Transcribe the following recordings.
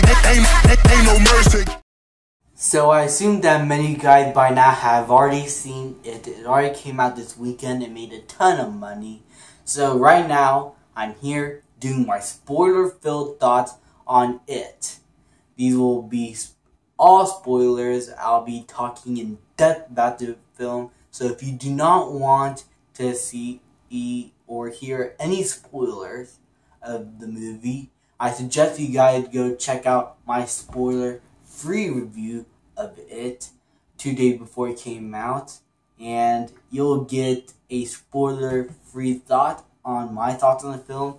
mercy. Ain't no mercy. So I assume that many of you guys by now have already seen it. It already came out this weekend and made a ton of money. So right now, I'm here doing my spoiler-filled thoughts on it. These will be all spoilers. I'll be talking in depth about the film. So if you do not want to see or hear any spoilers of the movie, I suggest you guys go check out my spoiler-free review of it 2 days before it came out, and you'll get a spoiler-free thought on my thoughts on the film.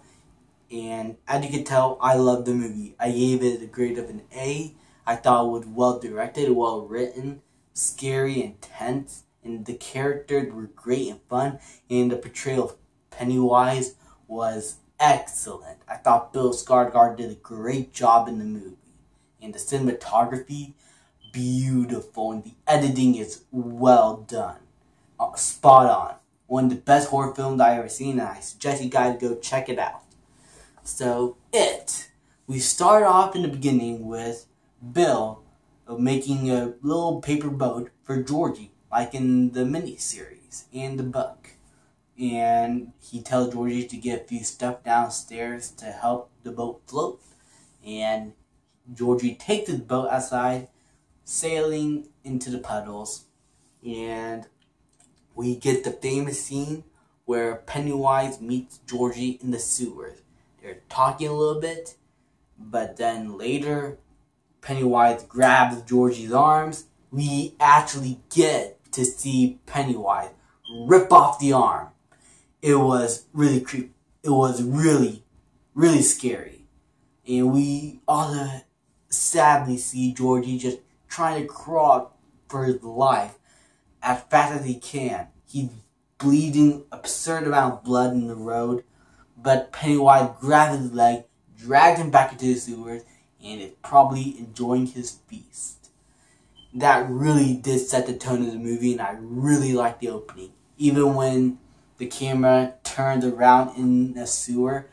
And as you can tell, I love the movie. I gave it a grade of an A. I thought it was well directed, well written, scary, intense, and the characters were great and fun, and the portrayal of Pennywise was excellent. I thought Bill Skarsgård did a great job in the movie, and the cinematography, beautiful, and the editing is well done. Spot on. One of the best horror films I've ever seen, and I suggest you guys go check it out. So, we start off in the beginning with Bill making a little paper boat for Georgie, like in the miniseries and the book. And he tells Georgie to get a few stuff downstairs to help the boat float. And Georgie takes his boat outside, sailing into the puddles. And we get the famous scene where Pennywise meets Georgie in the sewers. They're talking a little bit, but then later, Pennywise grabs Georgie's arms. We actually get to see Pennywise rip off the arm. It was really creepy. It was really, really scary. And we also sadly see Georgie just trying to crawl for his life as fast as he can. He's bleeding absurd amount of blood in the road, but Pennywise grabs his leg, drags him back into the sewers, and is probably enjoying his feast. That really did set the tone of the movie, and I really liked the opening. Even when the camera turns around in the sewer,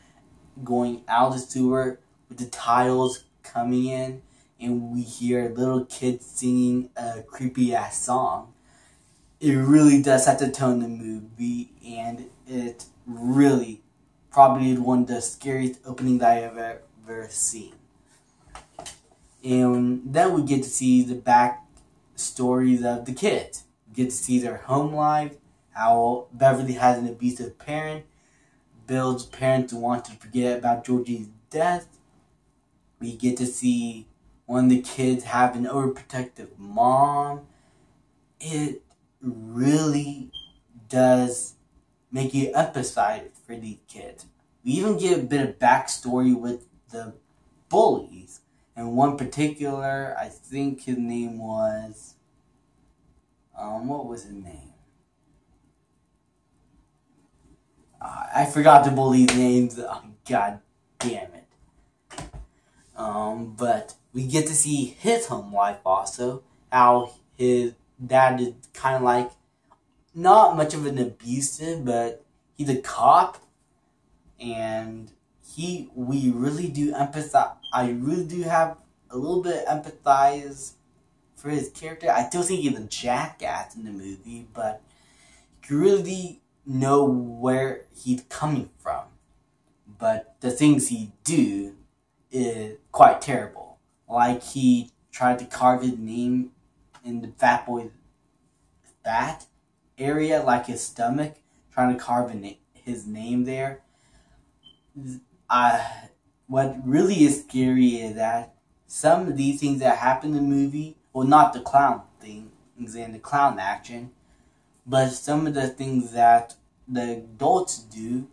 going out of the sewer with the tiles coming in, and we hear little kids singing a creepy ass song. It really does set the tone of the movie, and it really probably is one of the scariest openings I have ever seen. And then we get to see the back stories of the kids. We get to see their home life, how Beverly has an abusive parent, Bill's parents want to forget about Georgie's death. We get to see one of the kids have an overprotective mom. It really does make you empathize for these kids. We even get a bit of backstory with the bullies. And one particular, I think his name was, what was his name? I forgot the bully's names. Oh, God damn it. But we get to see his home life also. How his dad is kind of like, not much of an abusive, but he's a cop. And we really do empathize. I really do have a little bit of empathize for his character. I still think he's a jackass in the movie, but you really know where he's coming from. But the things he do is quite terrible. Like he tried to carve his name in the fat boy's fat area, like his stomach, trying to carve his name there. What really is scary is that some of these things that happen in the movie, well, not the clown things and the clown action, but some of the things that the adults do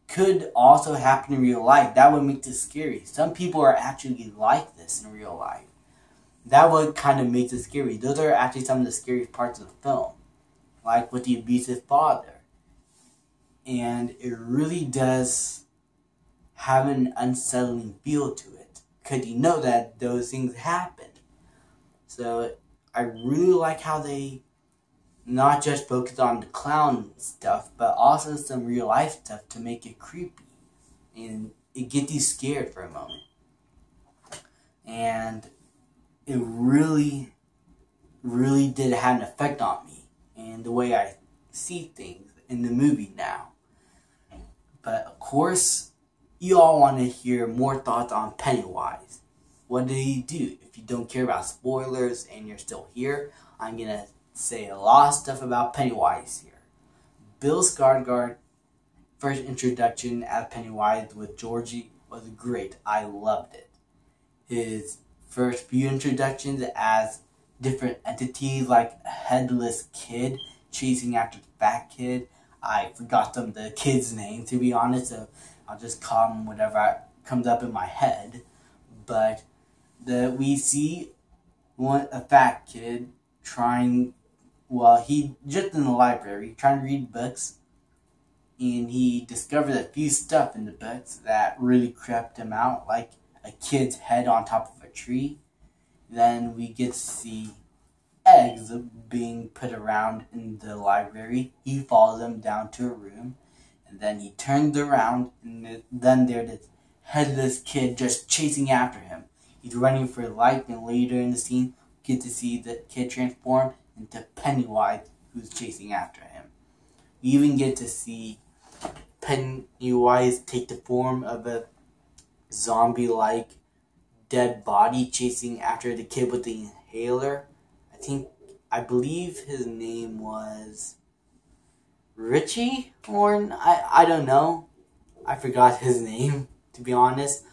could also happen in real life. That would make this scary. Some people are actually like this in real life. That would kind of make it scary. Those are actually some of the scariest parts of the film, like with the abusive father. And it really does have an unsettling feel to it, because you know that those things happen. So I really like how they not just focus on the clown stuff, but also some real life stuff to make it creepy and it gets you scared for a moment. and it really, really did have an effect on me and the way I see things in the movie now. But of course, you all want to hear more thoughts on Pennywise. What did he do? If you don't care about spoilers and you're still here, I'm going to say a lot of stuff about Pennywise here. Bill Skarsgård first introduction as Pennywise with Georgie was great. I loved it. His first few introductions as different entities like a headless kid chasing after the fat kid. I forgot some of the kids' names, to be honest, so I'll just call them whatever comes up in my head. But we see a fat kid he just in the library trying to read books, and he discovered a few stuff in the books that really creeped him out, like a kid's head on top of a tree. Then we get to see eggs being put around in the library. He follows them down to a room, and then he turns around, and then there's this headless kid just chasing after him. He's running for his life, and later in the scene, we get to see the kid transform into Pennywise, who's chasing after him. We even get to see Pennywise take the form of a zombie-like dead body chasing after the kid with the inhaler. I believe his name was Richie, or I don't know. I forgot his name, to be honest.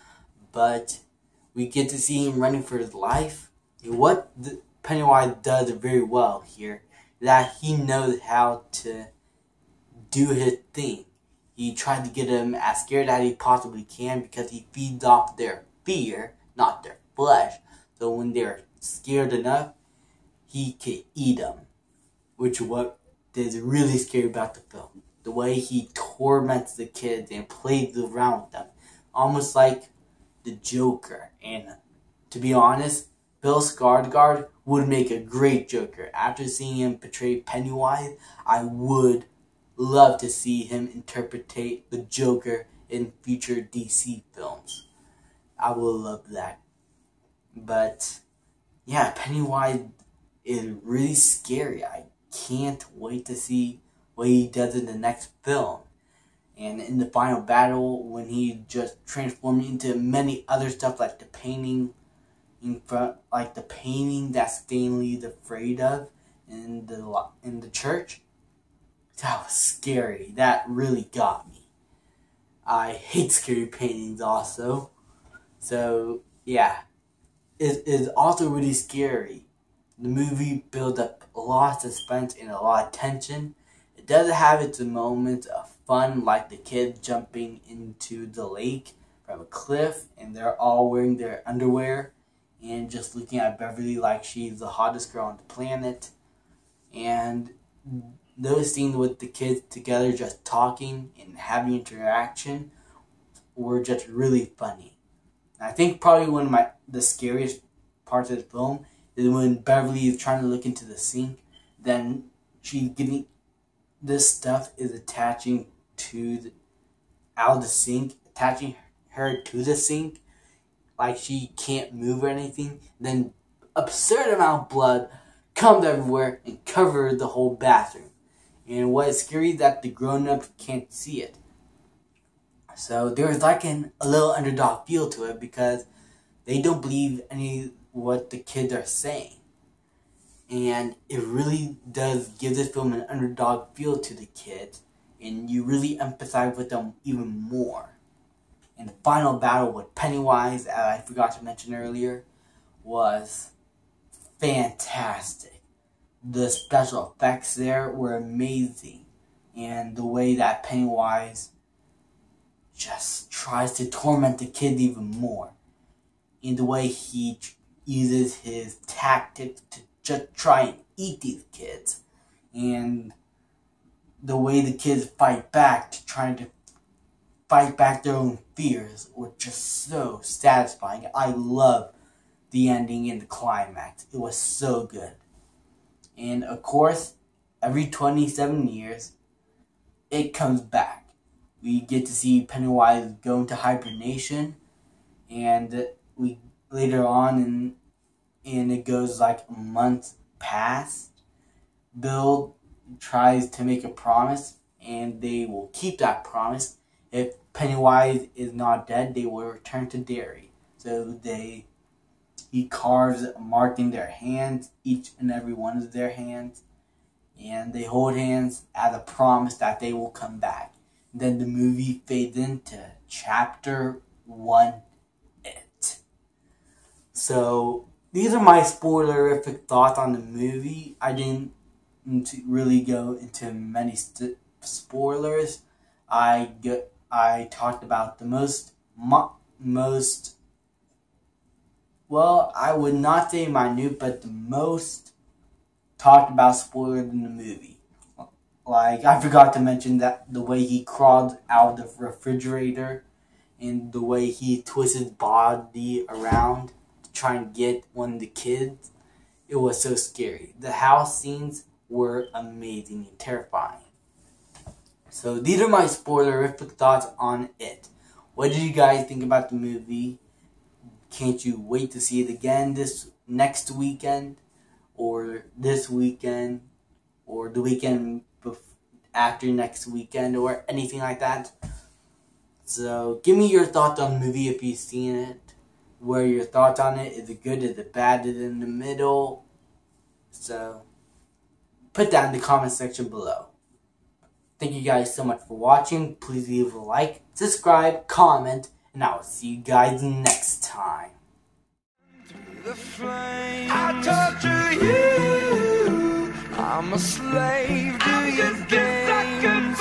But we get to see him running for his life. And what Pennywise does very well here is that he knows how to do his thing. He tried to get him as scared as he possibly can because he feeds off their fear, not their flesh. So when they're scared enough, he can eat them, which what is really scary about the film. The way he torments the kids and plays around with them, almost like the Joker. And to be honest, Bill Skarsgård would make a great Joker. After seeing him portray Pennywise, I would love to see him interpret the Joker in future DC films. I would love that. But yeah, Pennywise is really scary. I can't wait to see what he does in the next film. And in the final battle, when he just transformed into many other stuff, like the painting that Stanley's afraid of in the church. That was scary. That really got me. I hate scary paintings also. So yeah, it is also really scary. The movie builds up a lot of suspense and a lot of tension. It does have its moments of fun, like the kid jumping into the lake from a cliff, and they're all wearing their underwear and just looking at Beverly like she's the hottest girl on the planet. And those scenes with the kids together just talking and having interaction were just really funny. And I think probably one of the scariest parts of the film is when Beverly is trying to look into the sink, then she's getting this stuff is attaching out of the sink, attaching her to the sink, like she can't move or anything. Then absurd amount of blood comes everywhere and covers the whole bathroom. And what is scary is that the grown-ups can't see it. So there's like a little underdog feel to it because they don't believe what the kids are saying. And it really does give this film an underdog feel to the kids, and you really empathize with them even more. And the final battle with Pennywise, as I forgot to mention earlier, was fantastic. The special effects there were amazing, and the way that Pennywise just tries to torment the kid even more, and the way he uses his tactics to just try and eat these kids, and the way the kids fight back to try to fight back their own fears were just so satisfying. I love the ending and the climax. It was so good. And of course, every 27 years, it comes back. We get to see Pennywise go into hibernation, and we later on, and it goes like a month past, Bill tries to make a promise, and they will keep that promise. If Pennywise is not dead, they will return to Derry. So he carves a mark in their hands, each and every one of their hands, and they hold hands as a promise that they will come back. Then the movie fades into chapter 1, It. So these are my spoilerific thoughts on the movie. I didn't really go into many spoilers. I talked about the most, well, I would not say minute, but the most talked about spoilers in the movie. Like, I forgot to mention that the way he crawled out of the refrigerator and the way he twists his body around to try and get one of the kids. It was so scary. The house scenes were amazing and terrifying. So these are my spoilerific thoughts on it. What did you guys think about the movie? Can't you wait to see it again this next weekend? Or this weekend? Or the weekend after next weekend? Or anything like that? So give me your thoughts on the movie if you've seen it. What are your thoughts on it? Is it good? Is it bad? Is it in the middle? So put that in the comment section below. Thank you guys so much for watching. Please leave a like, subscribe, comment, and I will see you guys next time. I torture you. I'm a slave to your games.